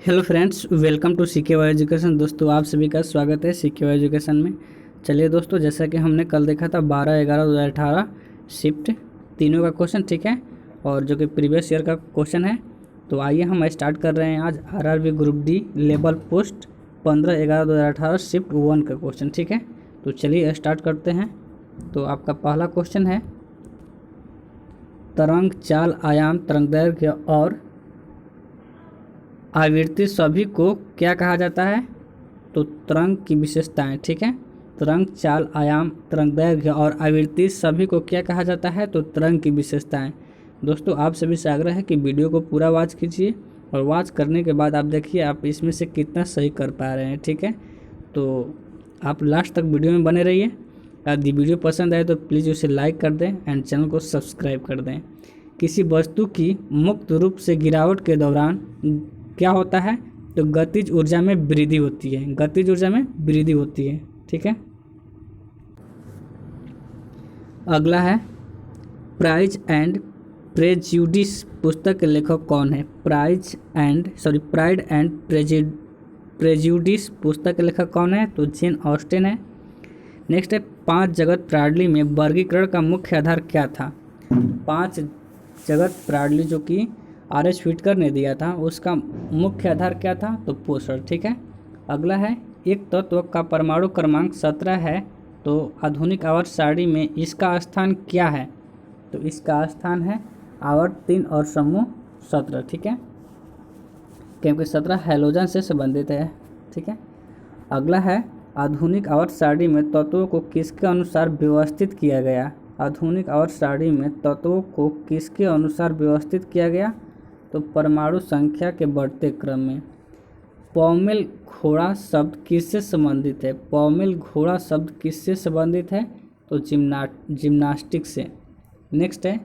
Hello friends, welcome to CK Y education. दोस्तों, आप सभी का स्वागत है सीके वाई एजुकेशन में। चलिए दोस्तों, जैसा कि हमने कल देखा था 12/11/2018 शिफ्ट तीनों का क्वेश्चन, ठीक है, और जो कि प्रीवियस ईयर का क्वेश्चन है। तो आइए हम स्टार्ट कर रहे हैं आज RRB group D level post 15/11/2018 shift 1 का क्वेश्चन, ठीक है। तो चलिए स्टार्ट करते हैं। तो आपका पहला क्वेश्चन है, तरंग चाल, आयाम, तरंगदैर्घ्य और आवृत्ति सभी को क्या कहा जाता है? तो तरंग की विशेषताएं, ठीक है। तरंग चाल, आयाम, तरंगदैर्घ्य और आवृत्ति सभी को क्या कहा जाता है? तो तरंग की विशेषताएं। दोस्तों, आप सभी से आग्रह है कि वीडियो को पूरा वॉच कीजिए और वॉच करने के बाद आप देखिए आप इसमें से कितना सही कर पा रहे हैं, ठीक है। तो आप लास्ट तक वीडियो में बने रहिए। यदि वीडियो पसंद आए तो प्लीज़ उसे लाइक कर दें एंड चैनल को सब्सक्राइब कर दें। किसी वस्तु की मुक्त रूप से गिरावट के दौरान क्या होता है? तो गतिज ऊर्जा में वृद्धि होती है। गतिज ऊर्जा में वृद्धि होती है, ठीक है। अगला है, प्राइज एंड प्रेजुडिस पुस्तक के लेखक कौन है? प्राइड एंड प्रेजुडिस पुस्तक के लेखक कौन है? तो जेन ऑस्टेन है। नेक्स्ट है, 5 जगत प्रणाली में वर्गीकरण का मुख्य आधार क्या था? 5 जगत प्रणाली जो कि आर.एच. व्हिटकर ने दिया था, उसका मुख्य आधार क्या था? तो पोषण, ठीक है। अगला है, एक तत्व का परमाणु क्रमांक 17 है, तो आधुनिक आवर्त सारणी में इसका स्थान क्या है? तो इसका स्थान है आवर्त 3 और समूह 17, ठीक है, क्योंकि 17 हैलोजन से संबंधित है, ठीक है। अगला है, आधुनिक आवर्त सारणी में तत्वों को किसके अनुसार व्यवस्थित किया गया? आधुनिक आवर्त सारणी में तत्वों को किसके अनुसार व्यवस्थित किया गया? तो परमाणु संख्या के बढ़ते क्रम में। पॉमेल घोड़ा शब्द किससे संबंधित है? पॉमेल घोड़ा शब्द किससे संबंधित है? तो जिम्नास्टिक से। नेक्स्ट है,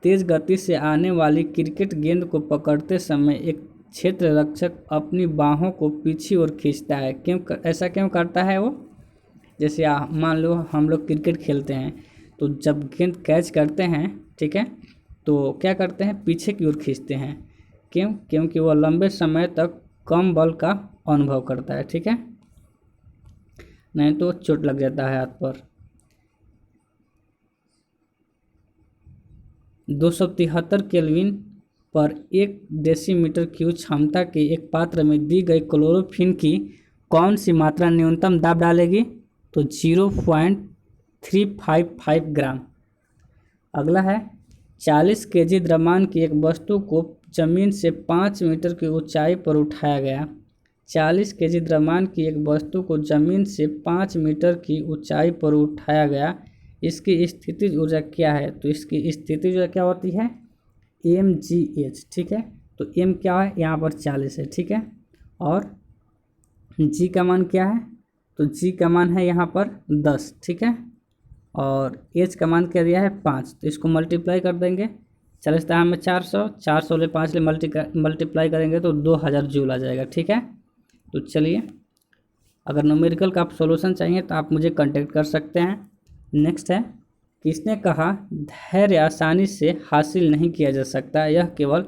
तेज गति से आने वाली क्रिकेट गेंद को पकड़ते समय एक क्षेत्र रक्षक अपनी बाहों को पीछे ओर खींचता है। ऐसा क्यों करता है वो? जैसे मान लो हम लोग क्रिकेट खेलते हैं, तो जब गेंद कैच करते हैं, ठीक है, तो क्या करते हैं? पीछे की ओर खींचते हैं। क्यों? क्योंकि वह लंबे समय तक कम बल का अनुभव करता है, ठीक है, नहीं तो चोट लग जाता है हाथ पर। 273 केल्विन पर 1 डेसीमीटर क्यूब क्षमता के एक पात्र में दी गई क्लोरोफिन की कौन सी मात्रा न्यूनतम दाब डालेगी? तो 0.355 ग्राम। अगला है, 40 केजी द्रव्यमान की एक वस्तु को जमीन से 5 मीटर की ऊंचाई पर उठाया गया। 40 केजी द्रव्यमान की एक वस्तु को जमीन से 5 मीटर की ऊंचाई पर उठाया गया। इसकी स्थितिज ऊर्जा क्या है? तो इसकी स्थितिज ऊर्जा क्या होती है? mgh, ठीक है। तो m क्या है? यहाँ पर 40 है, ठीक है, और g का मान क्या है? तो g का मान है यहाँ पर 10, ठीक है, और h का मान क्या दिया है? 5। तो इसको मल्टीप्लाई कर देंगे। 40 में 400 ले 5 ले मल्टीप्लाई करेंगे तो 2000 जूल आ जाएगा, ठीक है। तो चलिए, अगर न्यूमेरिकल का आप सॉल्यूशन चाहिए तो आप मुझे कांटेक्ट कर सकते हैं। नेक्स्ट है, किसने कहा धैर्य आसानी से हासिल नहीं किया जा सकता, यह केवल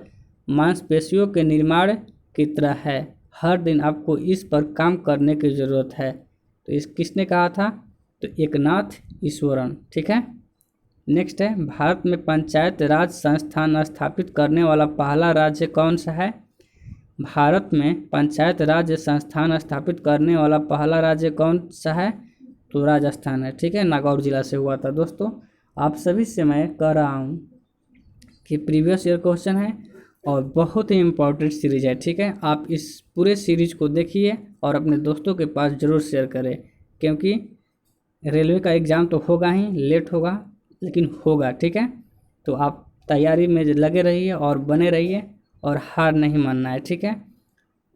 मांसपेशियों के निर्माण की तरह है, हर दिन आपको इस पर काम करने की ज़रूरत है। तो इस किसने कहा था? तो एकनाथ ईश्वरन, ठीक है। नेक्स्ट है, भारत में पंचायत राज संस्थान स्थापित करने वाला पहला राज्य कौन सा है? भारत में पंचायत राज संस्थान स्थापित करने वाला पहला राज्य कौन सा है? तो राजस्थान है, ठीक है, नागौर जिला से हुआ था। दोस्तों, आप सभी से मैं कह रहा हूँ कि प्रीवियस ईयर क्वेश्चन है और बहुत ही इम्पोर्टेंट सीरीज है, ठीक है। आप इस पूरे सीरीज को देखिए और अपने दोस्तों के पास ज़रूर शेयर करें, क्योंकि रेलवे का एग्ज़ाम तो होगा ही, लेट होगा लेकिन होगा, ठीक है। तो आप तैयारी में लगे रहिए और बने रहिए और हार नहीं मानना है, ठीक है।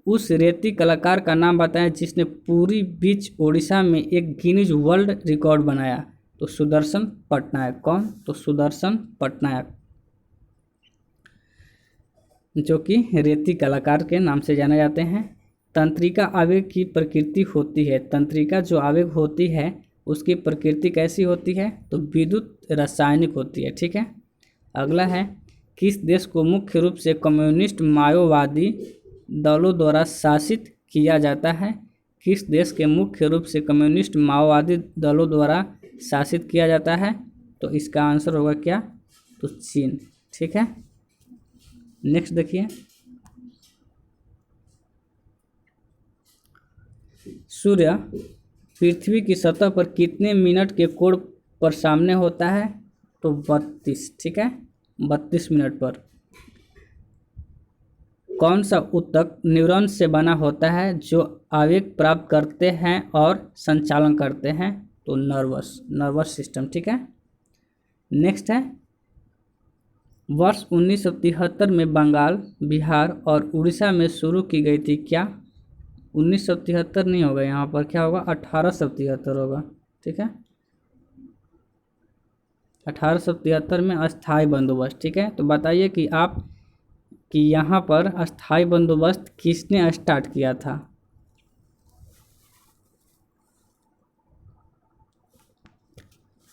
उस रेती कलाकार का नाम बताएं जिसने पूरी बीच उड़ीसा में एक गिनीज वर्ल्ड रिकॉर्ड बनाया। तो सुदर्शन पटनायक। कौन? तो सुदर्शन पटनायक, जो कि रेती कलाकार के नाम से जाने जाते हैं। तंत्रिका आवेग की प्रकृति होती है। तंत्रिका जो आवेग होती है उसकी प्रकृति कैसी होती है? तो विद्युत रासायनिक होती है, ठीक है। अगला है, किस देश को मुख्य रूप से कम्युनिस्ट माओवादी दलों द्वारा शासित किया जाता है? किस देश के मुख्य रूप से कम्युनिस्ट माओवादी दलों द्वारा शासित किया जाता है? तो इसका आंसर होगा क्या? तो चीन। ठीक है, नेक्स्ट देखिए, सूर्य पृथ्वी की सतह पर कितने मिनट के कोण पर सामने होता है? तो 32। ठीक है, 32 मिनट पर। कौन सा ऊतक न्यूरॉन से बना होता है जो आवेग प्राप्त करते हैं और संचालन करते हैं? तो नर्वस सिस्टम। ठीक है, नेक्स्ट है, वर्ष 1973 में बंगाल, बिहार और उड़ीसा में शुरू की गई थी क्या? 1973 नहीं होगा, यहाँ पर क्या होगा? 1873 होगा। ठीक है, 1873 में अस्थाई बंदोबस्त। ठीक है, तो बताइए कि यहाँ पर अस्थाई बंदोबस्त किसने स्टार्ट किया था?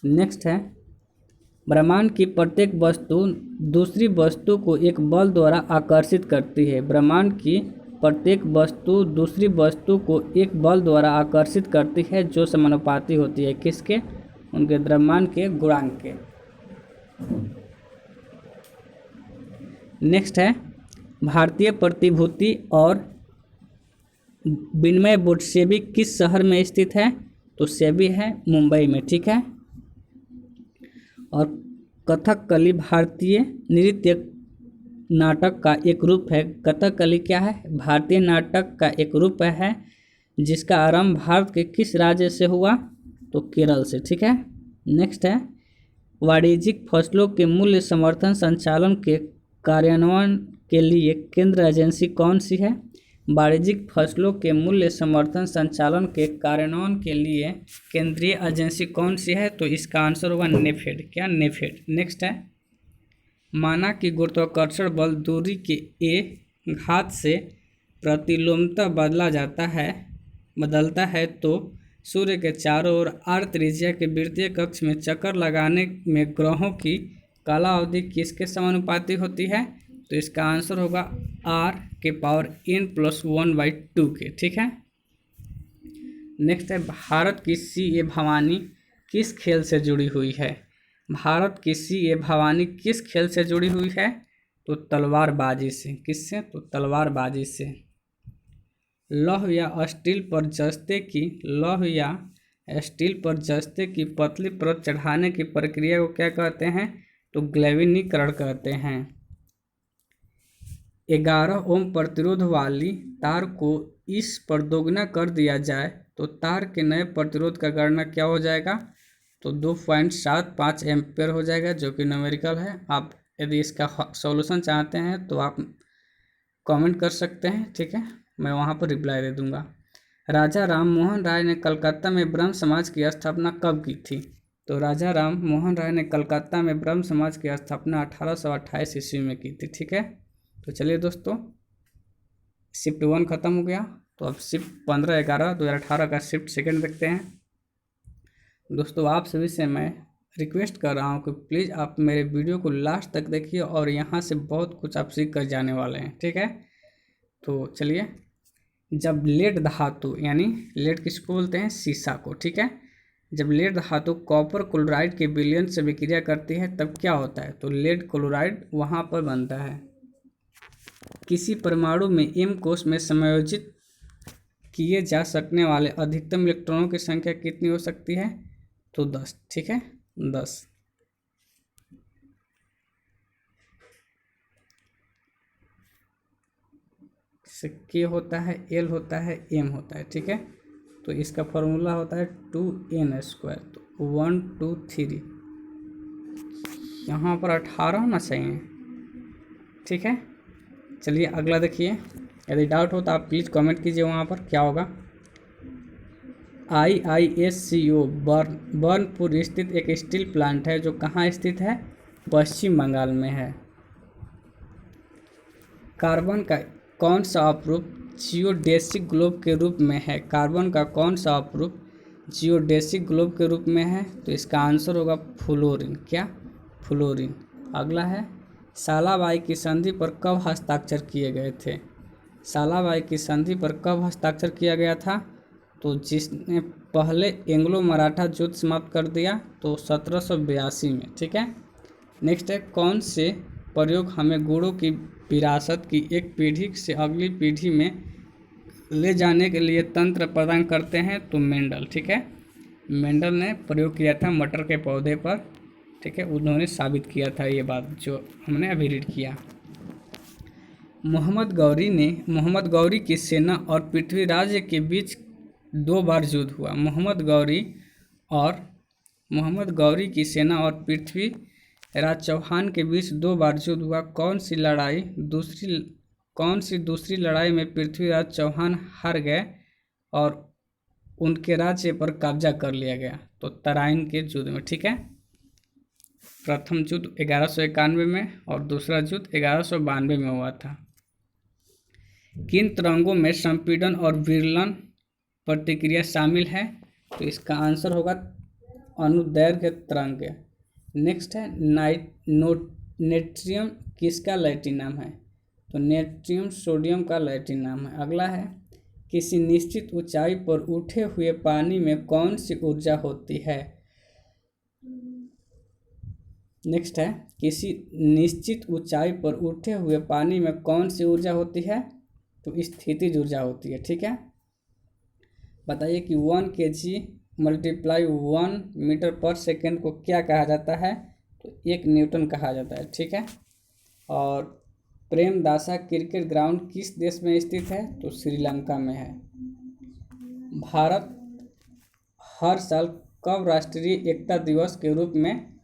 नेक्स्ट है, ब्रह्मांड की प्रत्येक वस्तु दूसरी वस्तु को एक बल द्वारा आकर्षित करती है। ब्रह्मांड की प्रत्येक वस्तु दूसरी वस्तु को एक बल द्वारा आकर्षित करती है जो समानुपाती होती है किसके? उनके द्रव्यमान के गुणांक के। नेक्स्ट है, भारतीय प्रतिभूति और विनिमय बोर्ड सेबी किस शहर में स्थित है? तो सेबी है मुंबई में। ठीक है, और कथकली भारतीय नृत्य नाटक का एक रूप है। कथकली क्या है? भारतीय नाटक का एक रूप है जिसका आरंभ भारत के किस राज्य से हुआ? तो केरल से। ठीक है, नेक्स्ट है, वाणिज्यिक फसलों के मूल्य समर्थन संचालन के कार्यान्वयन के लिए केंद्र एजेंसी कौन सी है? वाणिज्यिक फसलों के मूल्य समर्थन संचालन के कार्यान्वयन के लिए केंद्रीय एजेंसी कौन सी है? तो इसका आंसर होगा नेफेड। क्या? नेफेड। नेक्स्ट है, माना कि गुरुत्वाकर्षण बल दूरी के ए घात से प्रतिलोमता बदलता है तो सूर्य के चारों ओर आर त्रिज्या के वृत्तीय कक्ष में चक्कर लगाने में ग्रहों की काला अवधि किसके समानुपाती होती है? तो इसका आंसर होगा r⁻n+1/2 के। ठीक है, नेक्स्ट है, भारत की CA भवानी किस खेल से जुड़ी हुई है? भारत की CA भवानी किस खेल से जुड़ी हुई है? तो तलवारबाजी से। किससे? तो तलवारबाजी से। लौह या स्टील पर जस्ते की पतली परत चढ़ाने की प्रक्रिया को क्या कहते हैं? तो ग्लैविनीकरण कहते हैं। 11 ओम प्रतिरोध वाली तार को इस पर दोगुना कर दिया जाए तो तार के नए प्रतिरोध का गणना क्या हो जाएगा? तो 2.75 एम्पियर हो जाएगा, जो कि न्यूमेरिकल है। आप यदि इसका सॉल्यूशन चाहते हैं तो आप कमेंट कर सकते हैं। ठीक है, मैं वहाँ पर रिप्लाई दे दूँगा। राजा राम मोहन राय ने कलकत्ता में ब्रह्म समाज की स्थापना कब की थी? तो राजा राम मोहन राय ने कलकत्ता में ब्रह्म समाज की स्थापना 1828 ईस्वी में की थी। ठीक है, तो चलिए दोस्तों, शिफ्ट 1 ख़त्म हो गया, तो अब शिफ्ट 15/11/2018 का शिफ्ट सेकंड देखते हैं। दोस्तों, आप सभी से मैं रिक्वेस्ट कर रहा हूं कि प्लीज़ आप मेरे वीडियो को लास्ट तक देखिए और यहाँ से बहुत कुछ आप सीख कर जाने वाले हैं। ठीक है, तो चलिए, जब लेड धातु, यानी लेड किसको बोलते हैं? शीशा को। ठीक है, जब लेड धातु कॉपर क्लोराइड के विलयन से विक्रिया करती है तब क्या होता है? तो लेड क्लोराइड वहाँ पर बनता है। किसी परमाणु में m कोश में समायोजित किए जा सकने वाले अधिकतम इलेक्ट्रॉनों की संख्या कितनी हो सकती है? तो 10। ठीक है, 10। K होता है, L होता है, M होता है। ठीक है, तो इसका फॉर्मूला होता है 2n²। तो 1 2 3, यहाँ पर 18 होना चाहिए। ठीक है, चलिए अगला देखिए। यदि डाउट हो तो आप प्लीज़ कमेंट कीजिए वहाँ पर क्या होगा। IISCO बर्नपुर स्थित एक स्टील प्लांट है जो कहाँ स्थित है? पश्चिम बंगाल में है। कार्बन का कौन सा अपरूप जियोडेसिक ग्लोब के रूप में है? कार्बन का कौन सा अपरूप जियोडेसिक ग्लोब के रूप में है? तो इसका आंसर होगा फ्लोरीन। क्या? फ्लोरीन। अगला है, सालाबाई की संधि पर कब हस्ताक्षर किए गए थे? सालाबाई की संधि पर कब हस्ताक्षर किया गया था? तो जिसने पहले एंग्लो मराठा युद्ध समाप्त कर दिया तो 1782 में। ठीक है। नेक्स्ट है, कौन से प्रयोग हमें गुणों की विरासत की एक पीढ़ी से अगली पीढ़ी में ले जाने के लिए तंत्र प्रदान करते हैं? तो मेंडल। ठीक है, मेंडल ने प्रयोग किया था मटर के पौधे पर। ठीक है, उन्होंने साबित किया था ये बात जो हमने अभी रीड किया। मोहम्मद गौरी की सेना और पृथ्वीराज के बीच 2 बार युद्ध हुआ। मोहम्मद गौरी की सेना और पृथ्वीराज चौहान के बीच 2 बार युद्ध हुआ। कौन सी दूसरी लड़ाई में पृथ्वीराज चौहान हार गए और उनके राज्य पर कब्जा कर लिया गया? तो तराइन के युद्ध में। ठीक है, प्रथम युद्ध 1191 में और दूसरा युद्ध 1192 में हुआ था। किन तरंगों में संपीड़न और विरलन प्रतिक्रिया शामिल है? तो इसका आंसर होगा अनुदैर्घ्य तरंग। नेक्स्ट है, नेट्रियम किसका लैटिन नाम है? तो नेट्रियम सोडियम का लैटिन नाम है। अगला है, किसी निश्चित ऊंचाई पर उठे हुए पानी में कौन सी ऊर्जा होती है? नेक्स्ट है, किसी निश्चित ऊंचाई पर उठे हुए पानी में कौन सी ऊर्जा होती है? तो स्थितिज ऊर्जा होती है। ठीक है, बताइए कि 1 kg × 1 मीटर पर सेकेंड को क्या कहा जाता है? तो 1 न्यूटन कहा जाता है। ठीक है, और प्रेमदासा क्रिकेट ग्राउंड किस देश में स्थित है? तो श्रीलंका में है। भारत हर साल कब राष्ट्रीय एकता दिवस के रूप में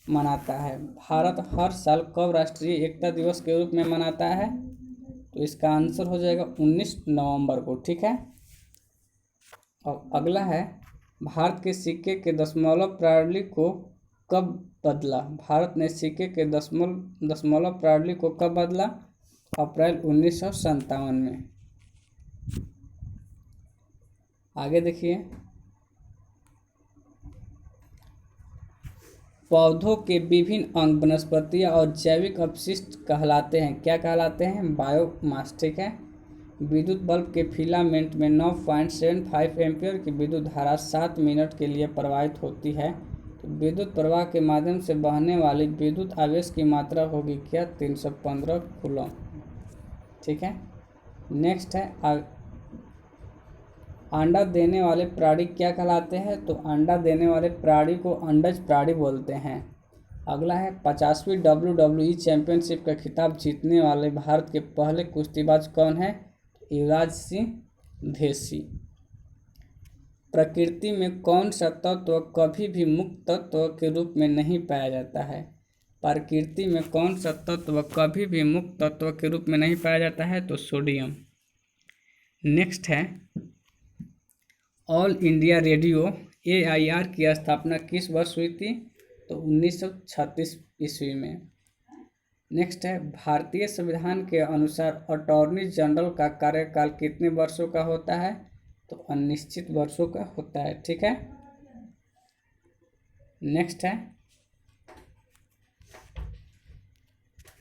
मनाता है? भारत हर साल कब राष्ट्रीय एकता दिवस के रूप में मनाता है? तो इसका आंसर हो जाएगा 19 नवंबर को। ठीक है, और अगला है, भारत के सिक्के के दशमलव प्रणाली को कब बदला? भारत ने सिक्के के दशमलव प्रणाली को कब बदला? अप्रैल 1957 में। आगे देखिए, पौधों के विभिन्न अंग वनस्पतियाँ और जैविक अपशिष्ट कहलाते हैं। क्या कहलाते हैं? बायोमास। ठीक है, विद्युत बल्ब के फिलामेंट में 9.75 एम्पीयर की विद्युत धारा 7 मिनट के लिए प्रवाहित होती है। तो विद्युत प्रवाह के माध्यम से बहने वाली विद्युत आवेश की मात्रा होगी क्या? 315 कूलम। ठीक है, नेक्स्ट है, अंडा देने वाले प्राणी क्या कहलाते हैं? तो अंडा देने वाले प्राणी को अंडज प्राणी बोलते हैं। अगला है, 50वीं WWE चैंपियनशिप का खिताब जीतने वाले भारत के पहले कुश्तीबाज कौन है? युवराज सिंह धेसी। प्रकृति में कौन सा तत्व कभी भी मुक्त तत्व के रूप में नहीं पाया जाता है? प्रकृति में कौन सा तत्व कभी भी मुक्त तत्व के रूप में नहीं पाया जाता है? तो सोडियम। नेक्स्ट है, ऑल इंडिया रेडियो AIR की स्थापना किस वर्ष हुई थी? तो 1936 ईस्वी में। नेक्स्ट है, भारतीय संविधान के अनुसार अटॉर्नी जनरल का कार्यकाल कितने वर्षों का होता है? तो अनिश्चित वर्षों का होता है। ठीक है, नेक्स्ट है,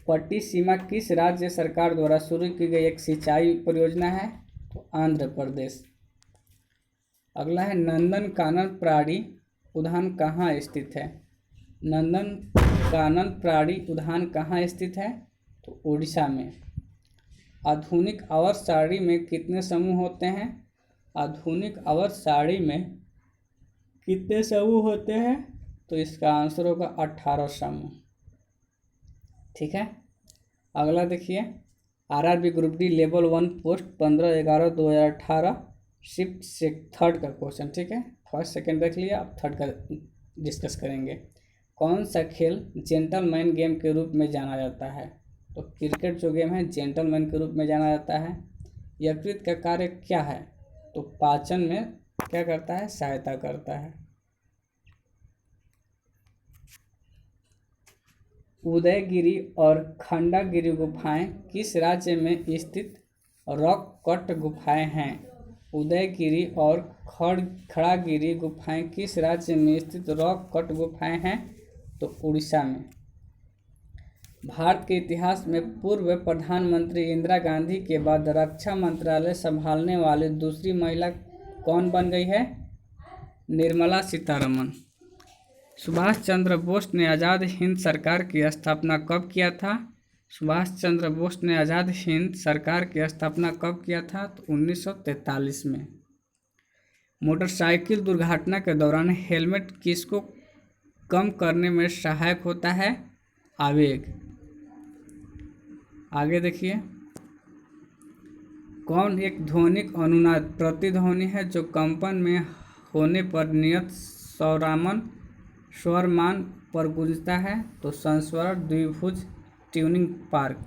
पट्टिसीमा किस राज्य सरकार द्वारा शुरू की गई एक सिंचाई परियोजना है? तो आंध्र प्रदेश। अगला है, नंदन कानन प्राणी उद्यान कहाँ स्थित है? नंदन कानन प्राणी उद्यान कहाँ स्थित है? तो उड़ीसा में। आधुनिक आवर्त सारणी में कितने समूह होते हैं? आधुनिक आवर्त सारणी में कितने समूह होते हैं? तो इसका आंसर होगा 18 समूह। ठीक है, अगला देखिए, RRB group D level 1 post 15/11/2018 shift से थर्ड का क्वेश्चन। ठीक है, फर्स्ट सेकंड देख लिया, अब थर्ड का डिस्कस करेंगे। कौन सा खेल जेंटलमैन गेम के रूप में जाना जाता है? तो क्रिकेट जो गेम है जेंटलमैन के रूप में जाना जाता है। यकृत का कार्य क्या है? तो पाचन में क्या करता है? सहायता करता है। उदयगिरी और खंडागिरी गुफाएं किस राज्य में स्थित रॉक कट गुफाएं हैं? उदयगिरी और खड़ागिरी गुफाएं किस राज्य में स्थित रॉक कट गुफाएं हैं? तो उड़ीसा में। भारत के इतिहास में पूर्व प्रधानमंत्री इंदिरा गांधी के बाद रक्षा मंत्रालय संभालने वाली दूसरी महिला कौन बन गई है? निर्मला सीतारमण। सुभाष चंद्र बोस ने आज़ाद हिंद सरकार की स्थापना कब किया था? सुभाष चंद्र बोस ने आज़ाद हिंद सरकार की स्थापना कब किया था? तो 1943 में। मोटरसाइकिल दुर्घटना के दौरान हेलमेट किसको कम करने में सहायक होता है? आवेग। आगे देखिए, कौन एक ध्वनिक अनुनाद प्रतिध्वनि है जो कंपन में होने पर नियत स्वरमान पर गूंजता है? तो संस्वरण द्विभुज ट्यूनिंग पार्क।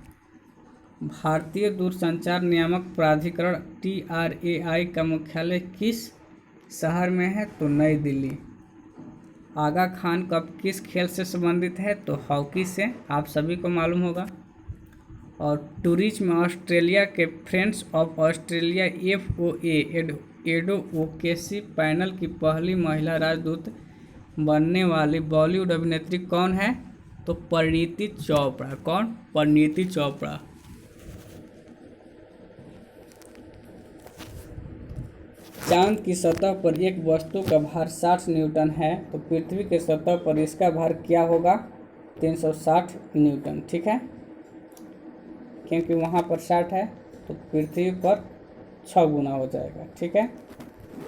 भारतीय दूरसंचार नियामक प्राधिकरण TRAI का मुख्यालय किस शहर में है? तो नई दिल्ली। आगा खान कप किस खेल से संबंधित है? तो हॉकी से, आप सभी को मालूम होगा। और टूरिज्म में ऑस्ट्रेलिया के friends of Australia FOA advocacy panel की पहली महिला राजदूत बनने वाली बॉलीवुड अभिनेत्री कौन है? तो परिणीति चोपड़ा। कौन? परिणीति चोपड़ा। चांद की सतह पर एक वस्तु का भार 60 न्यूटन है, तो पृथ्वी के सतह पर इसका भार क्या होगा? 360 न्यूटन। ठीक है, क्योंकि वहाँ पर 60 है तो पृथ्वी पर 6 गुना हो जाएगा। ठीक है,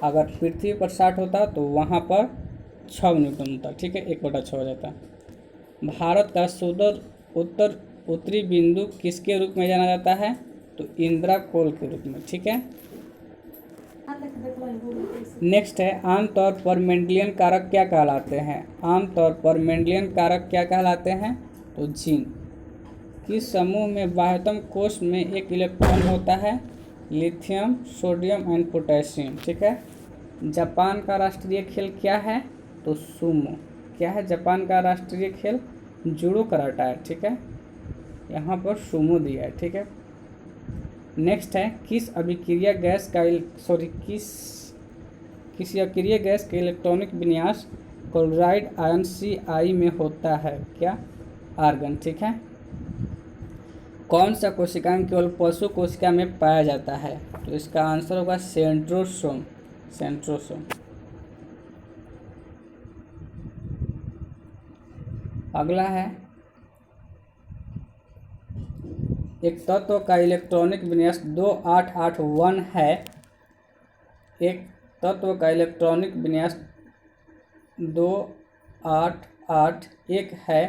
अगर पृथ्वी पर 60 होता तो वहाँ पर 6 न्यूटन होता। ठीक है, 1/6 हो जाता। भारत का उत्तर उत्तरी बिंदु किसके रूप में जाना जाता है? तो इंदिरा कोल के रूप में। ठीक है, नेक्स्ट है, आमतौर पर मेंडेलियन कारक क्या कहलाते हैं? आमतौर पर मेंडेलियन कारक क्या कहलाते हैं? तो जीन। किस समूह में बाह्यतम कोश में एक इलेक्ट्रॉन होता है? Lithium, sodium and potassium. ठीक है, जापान का राष्ट्रीय खेल क्या है? तो सुमो। क्या है जापान का राष्ट्रीय खेल? जूडो कराटा है। ठीक है, यहाँ पर सुमो दिया है। ठीक है, नेक्स्ट है, किस अभिक्रिया गैस का इलेक्ट्रॉनिक विन्यास क्लोराइड आयन Ci में होता है? क्या? आर्गन। ठीक है, कौन सा कोशिकांग केवल पशु कोशिका में पाया जाता है? तो इसका आंसर होगा सेंट्रोसोम। सेंट्रोसोम। अगला है, एक तत्व का इलेक्ट्रॉनिक विन्यास 2881 है। एक तत्व का इलेक्ट्रॉनिक विन्यास 2881 है,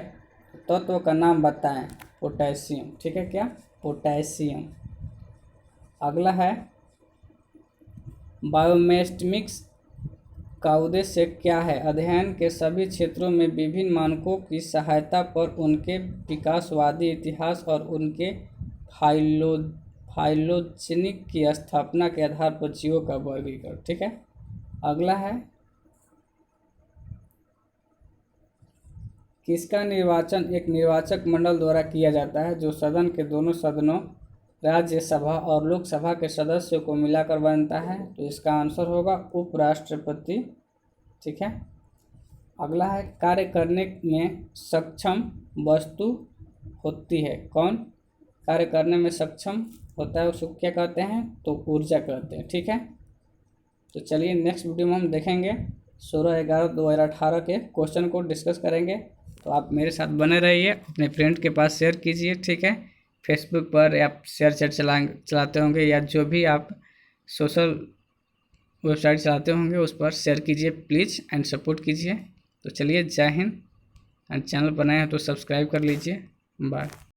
तत्व का नाम बताएं। पोटेशियम। ठीक है, क्या? पोटेशियम। अगला है, बायोमेस्टिमिक्स का उद्देश्य क्या है? अध्ययन के सभी क्षेत्रों में विभिन्न मानकों की सहायता पर उनके विकासवादी इतिहास और उनके फाइलोजेनिक की स्थापना के आधार पर जीवों का वर्गीकरण। ठीक है, अगला है, किसका निर्वाचन एक निर्वाचक मंडल द्वारा किया जाता है जो सदन के दोनों सदनों राज्यसभा और लोकसभा के सदस्यों को मिलाकर बनता है? तो इसका आंसर होगा उपराष्ट्रपति। ठीक है, अगला है, कार्य करने में सक्षम वस्तु होती है? कौन कार्य करने में सक्षम होता है उसको क्या कहते हैं? तो ऊर्जा कहते हैं। ठीक है, तो चलिए नेक्स्ट वीडियो में हम देखेंगे 16/11/2018 के क्वेश्चन को डिस्कस करेंगे। तो आप मेरे साथ बने रहिए, अपने फ्रेंड के पास शेयर कीजिए। ठीक है, फेसबुक पर आप शेयर चैट चलाते होंगे या जो भी आप सोशल वेबसाइट चलाते होंगे उस पर शेयर कीजिए प्लीज़ एंड सपोर्ट कीजिए। तो चलिए, जय हिंद। एंड चैनल बनाए हैं तो सब्सक्राइब कर लीजिए। बाय।